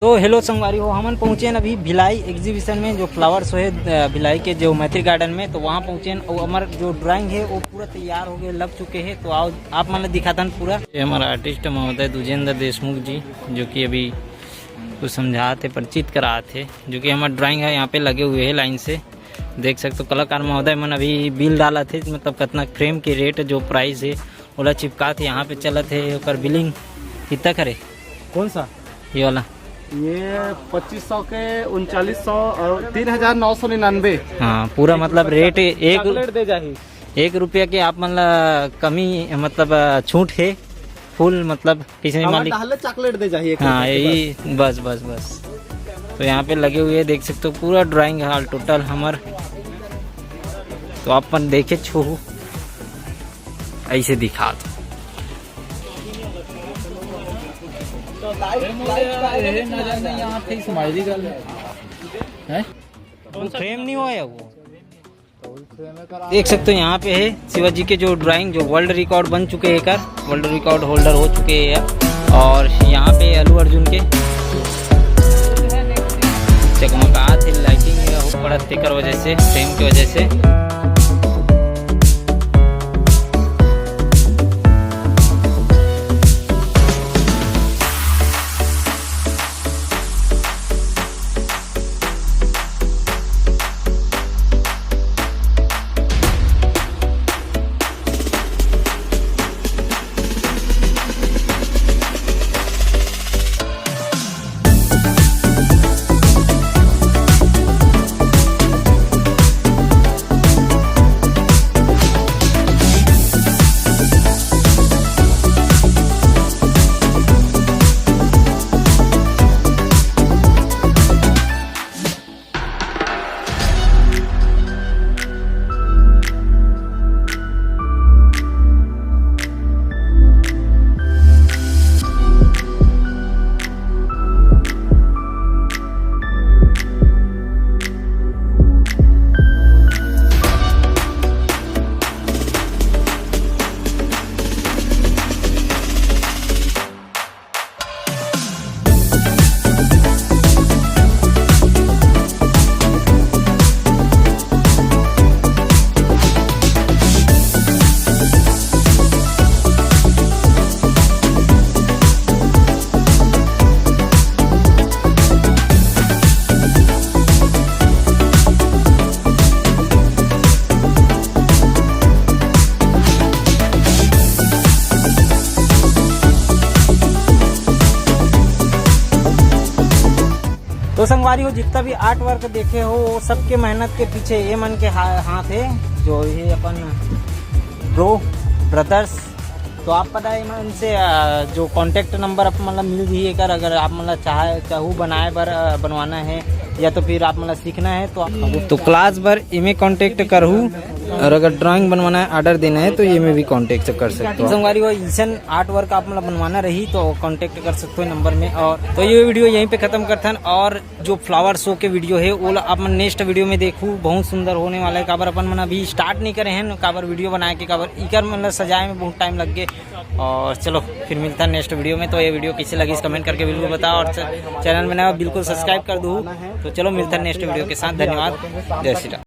तो हेलो संगवारी हो, हम पहुँचे न अभी भिलाई एग्जीबिशन में, जो फ्लावर शो है भिलाई के जो मैत्री गार्डन में। तो वहाँ पहुँचे और हमारा जो ड्राइंग है वो पूरा तैयार हो गए, लग चुके हैं। तो आओ आप मतलब दिखाता पूरा। ये हमारा आर्टिस्ट महोदय दुजेंद्र देशमुख जी, जो कि अभी कुछ समझाते परिचित करा थे, जो कि हमारा ड्राइंग है यहाँ पे लगे हुए है लाइन से। देख सकते हो कलाकार महोदय मन अभी बिल डाला थे, मतलब कितना फ्रेम के रेट जो प्राइस है ओला चिपका थे यहाँ पे चलत है। और बिलिंग कितना करे? कौन सा ये वाला? ये 2500 के 3900 और 3999। हाँ पूरा मतलब रेट चॉकलेट दे जाही। 1 रुपया के आप मतलब कमी मतलब छूट है फुल, मतलब किसी ने मालिक चॉकलेट दे जाही। हाँ यही बस बस बस। तो यहाँ पे लगे हुए देख सकते हो पूरा ड्राइंग हाल टोटल हमार। तो अपन देखे छू ऐसे दिखा दो। फ्रेम नहीं हुआ है वो, देख सकते हो यहाँ पे है शिवाजी के जो ड्राइंग जो वर्ल्ड रिकॉर्ड बन चुके हैं, कर वर्ल्ड रिकॉर्ड होल्डर हो चुके हैं। और यहाँ पे अल्लू अर्जुन के चकमकात लाइटिंग पड़त कर वजह से, फ्रेम की वजह से। तो संगवारी हो, जितना भी आर्ट वर्क देखे हो वो सबके मेहनत के पीछे ये मन के हाथ है, जो ये अपन ब्रो ब्रदर्स। तो आप पता है इनसे जो कांटेक्ट नंबर आप मतलब मिल रही है कर, अगर आप मतलब चाहू बनाए बर बनवाना है या तो फिर आप मतलब सीखना है तो क्लास भर इमें कांटेक्ट करूँ। और अगर ड्राइंग बनवाना है ऑर्डर देना है तो ये में भी कांटेक्ट कर सकते हो। संगवारी हो ईसन आर्ट वर्क आप मतलब बनवाना रही तो कांटेक्ट कर सकते हो नंबर में। और तो ये वीडियो यहीं पे खत्म करते हैं। और जो फ्लावर शो के वीडियो है वो आप नेक्स्ट वीडियो में देखूँ, बहुत सुंदर होने वाला है। काबर अपन मन अभी स्टार्ट नहीं करे हैं, काबर वीडियो बनाए के काबर इकर मतलब सजाए में बहुत टाइम लग गए। और चलो फिर मिलता है नेक्स्ट वीडियो में। तो ये वीडियो कैसे लगी कमेंट करके बिल्कुल बताओ, और चैनल में नया बिल्कुल सब्सक्राइब कर दो। तो चलो मिलता है नेक्स्ट वीडियो के साथ। धन्यवाद, जय श्री राम।